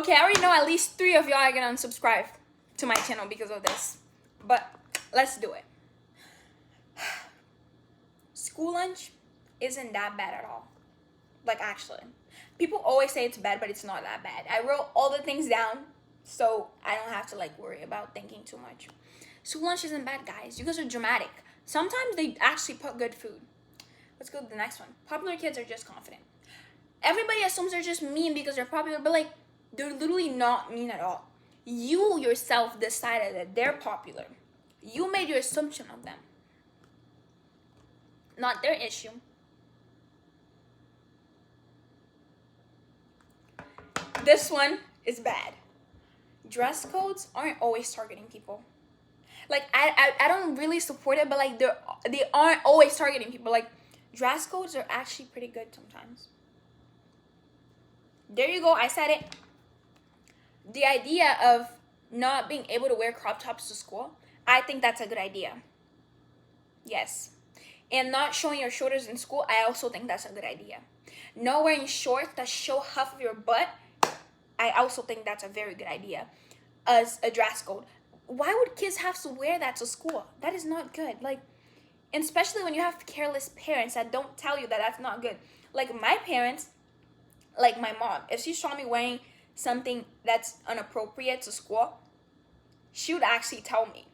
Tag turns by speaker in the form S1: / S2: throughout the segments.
S1: Okay, I already know at least 3 of y'all are gonna unsubscribe to my channel because of this. But let's do it. School lunch isn't that bad at all. Like, actually. People always say it's bad, but it's not that bad. I wrote all the things down so I don't have to like worry about thinking too much. School lunch isn't bad, guys. You guys are dramatic. Sometimes they actually put good food. Let's go to the next one. Popular kids are just confident. Everybody assumes they're just mean because they're popular, but like, they're literally not mean at all. You yourself decided that they're popular. You made your assumption of them. Not their issue. This one is bad. Dress codes aren't always targeting people. Like, I don't really support it, but like they aren't always targeting people. Like, dress codes are actually pretty good sometimes. There you go, I said it. The idea of not being able to wear crop tops to school, I think that's a good idea. Yes. And not showing your shoulders in school, I also think that's a good idea. Not wearing shorts that show half of your butt, I also think that's a very good idea as a dress code. Why would kids have to wear that to school? That is not good. Like, and especially when you have careless parents that don't tell you that that's not good. Like, my parents, like my mom, if she saw me wearing something that's inappropriate to school, she would actually tell me.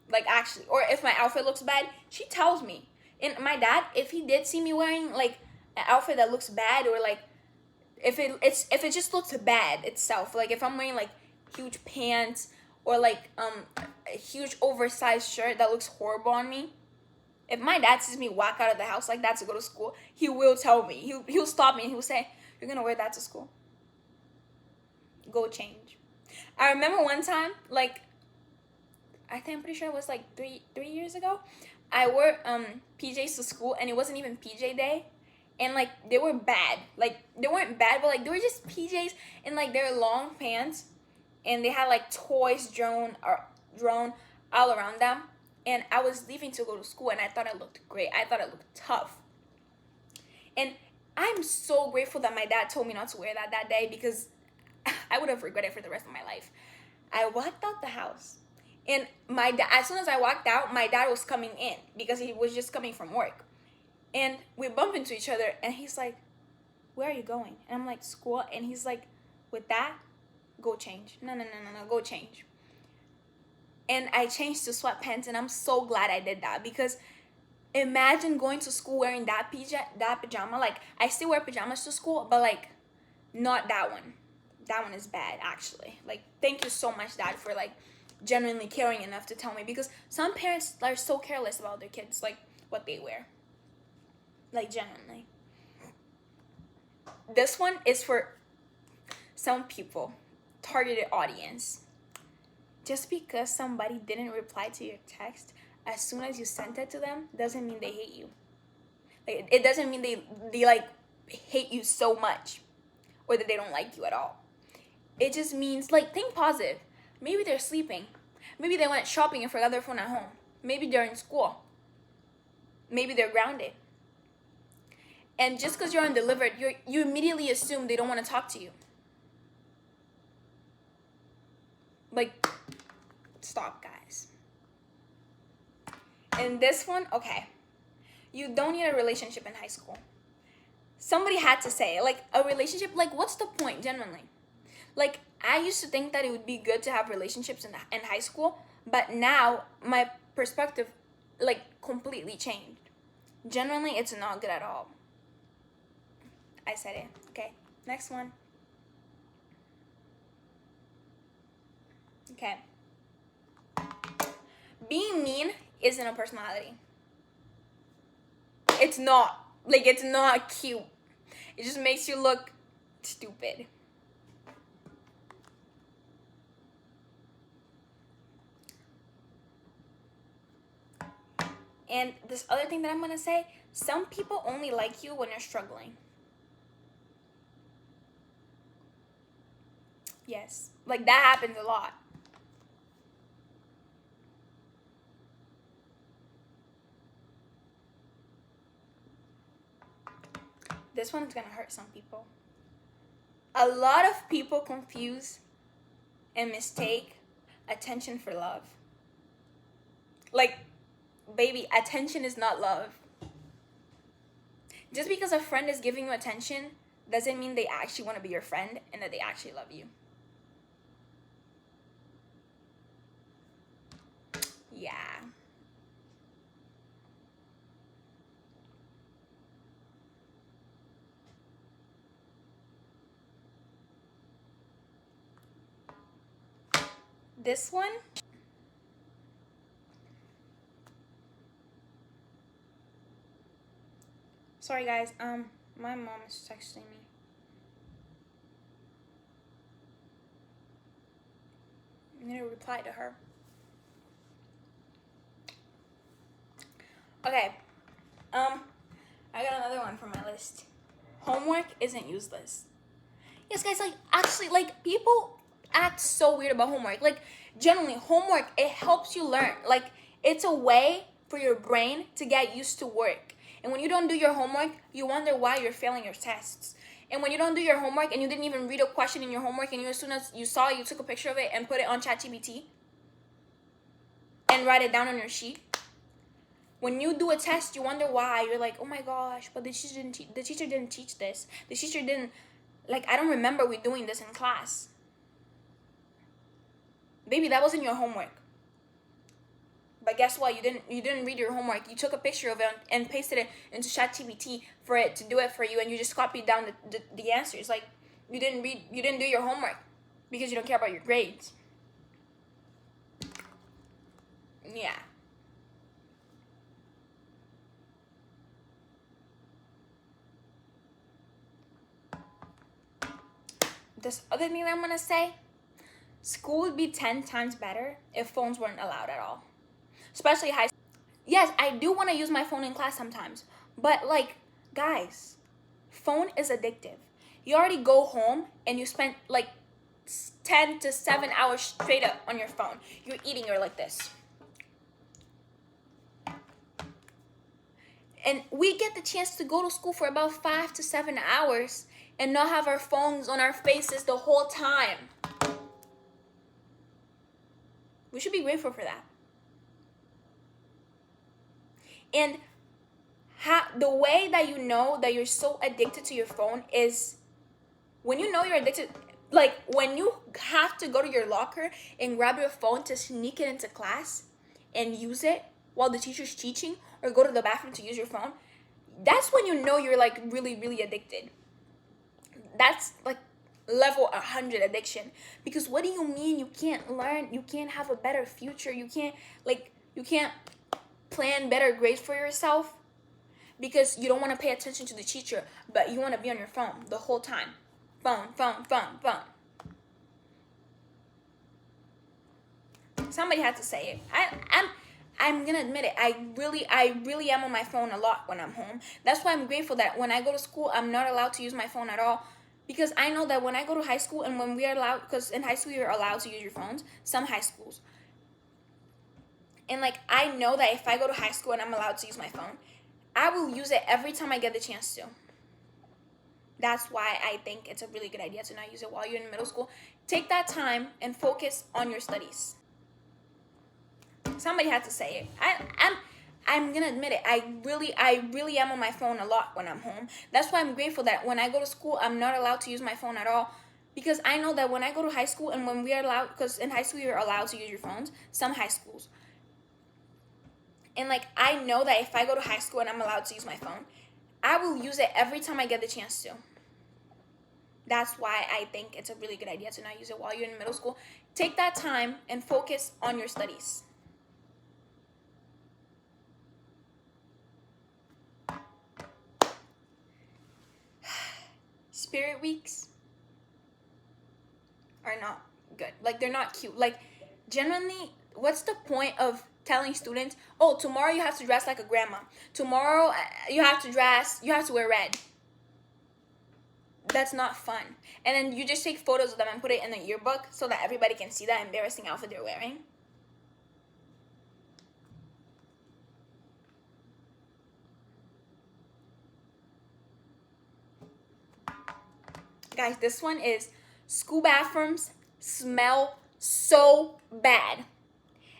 S1: Like, actually. Or if my outfit looks bad, she tells me. And my dad, if he did see me wearing like an outfit that looks bad, or like if it just looks bad itself, like if I'm wearing like huge pants or like a huge oversized shirt that looks horrible on me, if my dad sees me walk out of the house like that to go to school, he will tell me. He'll stop me and he'll say, "You're gonna wear that to school? Go change." I remember one time, like, I'm pretty sure it was like three years ago, I wore PJs to school, and it wasn't even PJ day, and like they were bad. Like, they weren't bad, but like they were just PJs, and like they're long pants, and they had like toys drawn all around them. And I was leaving to go to school, and I thought it looked great. I thought it looked tough. And I'm so grateful that my dad told me not to wear that day, because I would have regretted it for the rest of my life. I walked out the house, and my dad, as soon as I walked out, my dad was coming in because he was just coming from work. And we bumped into each other, and he's like, "Where are you going?" And I'm like, "School." And he's like, "With that, go change." No, go change. And I changed to sweatpants, and I'm so glad I did that, because imagine going to school wearing that pajama. Like, I still wear pajamas to school, but like, not that one. That one is bad, actually. Like, thank you so much, Dad, for like genuinely caring enough to tell me, because some parents are so careless about their kids, like what they wear. Like, genuinely. This one is for some people, targeted audience. Just because somebody didn't reply to your text as soon as you sent it to them doesn't mean they hate you. Like, it doesn't mean they like hate you so much, or that they don't like you at all. It just means, like, think positive. Maybe they're sleeping. Maybe they went shopping and forgot their phone at home. Maybe they're in school. Maybe they're grounded. And just because you're undelivered, you immediately assume they don't want to talk to you. Like, stop, guys. And this one, okay. You don't need a relationship in high school. Somebody had to say it. Like, a relationship, like, what's the point, genuinely? Like, I used to think that it would be good to have relationships in high school, but now my perspective, like, completely changed. Generally, it's not good at all. I said it. Okay, next one. Okay. Being mean isn't a personality. It's not. Like, it's not cute. It just makes you look stupid. And this other thing that I'm going to say, some people only like you when you're struggling. Yes. Like, that happens a lot. This one's going to hurt some people. A lot of people confuse and mistake attention for love. Like, baby, attention is not love. Just because a friend is giving you attention doesn't mean they actually want to be your friend and that they actually love you. Yeah. This one. Sorry guys, my mom is texting me. I need to reply to her. Okay. I got another one from my list. Homework isn't useless. Yes, guys, like, actually, like, people act so weird about homework. Like, generally, homework, it helps you learn. Like, it's a way for your brain to get used to work. And when you don't do your homework, you wonder why you're failing your tests. And when you don't do your homework and you didn't even read a question in your homework and you, as soon as you saw it, you took a picture of it and put it on ChatGPT and write it down on your sheet. When you do a test, you wonder why. You're like, oh my gosh, but the teacher didn't teach this. The teacher didn't, like, I don't remember we doing this in class. Baby, that wasn't your homework. But guess what? You didn't read your homework. You took a picture of it and pasted it into ChatGPT for it to do it for you, and you just copied down the answers. Like, you didn't do your homework because you don't care about your grades. Yeah. This other thing that I'm gonna say, school would be 10 times better if phones weren't allowed at all. Especially high school. Yes, I do want to use my phone in class sometimes. But, like, guys, phone is addictive. You already go home and you spend, like, 10 to 7 hours straight up on your phone. You're eating, you're like this. And we get the chance to go to school for about 5 to 7 hours and not have our phones on our faces the whole time. We should be grateful for that. And the way that you know that you're so addicted to your phone is when you know you're addicted, like when you have to go to your locker and grab your phone to sneak it into class and use it while the teacher's teaching, or go to the bathroom to use your phone. That's when you know you're like really, really addicted. That's like level 100 addiction. Because what do you mean you can't learn? You can't have a better future. You can't plan better grades for yourself because you don't want to pay attention to the teacher, but you want to be on your phone the whole time. Phone. Somebody had to say it. I'm gonna admit it. I really am on my phone a lot when I'm home. That's why I'm grateful that when I go to school, I'm not allowed to use my phone at all. Because I know that when I go to high school and when we are allowed, because in high school you're allowed to use your phones, some high schools. And like, I know that if I go to high school and I'm allowed to use my phone, I will use it every time I get the chance to. That's why I think it's a really good idea to not use it while you're in middle school. Take that time and focus on your studies. Somebody had to say it. I'm gonna admit it. I really am on my phone a lot when I'm home. That's why I'm grateful that when I go to school, I'm not allowed to use my phone at all. Because I know that when I go to high school and when we are allowed, because in high school you're allowed to use your phones, some high schools. And like, I know that if I go to high school and I'm allowed to use my phone, I will use it every time I get the chance to. That's why I think it's a really good idea to not use it while you're in middle school. Take that time and focus on your studies. Spirit weeks are not good. Like, they're not cute. Like, generally, what's the point of telling students, oh, tomorrow you have to dress like a grandma. Tomorrow you have to wear red. That's not fun. And then you just take photos of them and put it in the yearbook so that everybody can see that embarrassing outfit they're wearing. Guys, this one is school bathrooms smell so bad.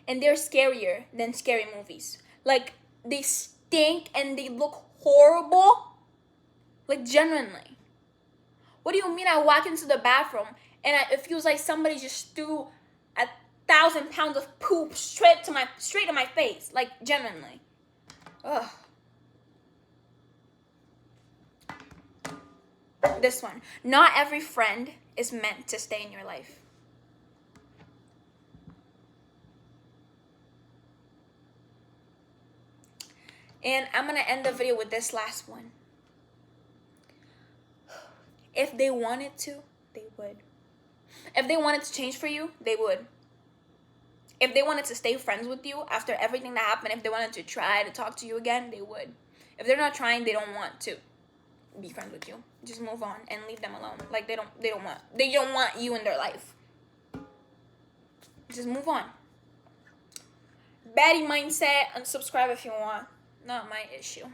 S1: And they're scarier than scary movies. Like, they stink and they look horrible. Like, genuinely. What do you mean I walk into the bathroom and it feels like somebody just threw 1,000 pounds of poop straight in my face? Like, genuinely. Ugh. This one. Not every friend is meant to stay in your life. And I'm going to end the video with this last one. If they wanted to, they would. If they wanted to change for you, they would. If they wanted to stay friends with you after everything that happened, if they wanted to try to talk to you again, they would. If they're not trying, they don't want to be friends with you. Just move on and leave them alone. Like, they don't want you in their life. Just move on. Baddie mindset, unsubscribe if you want. Not my issue.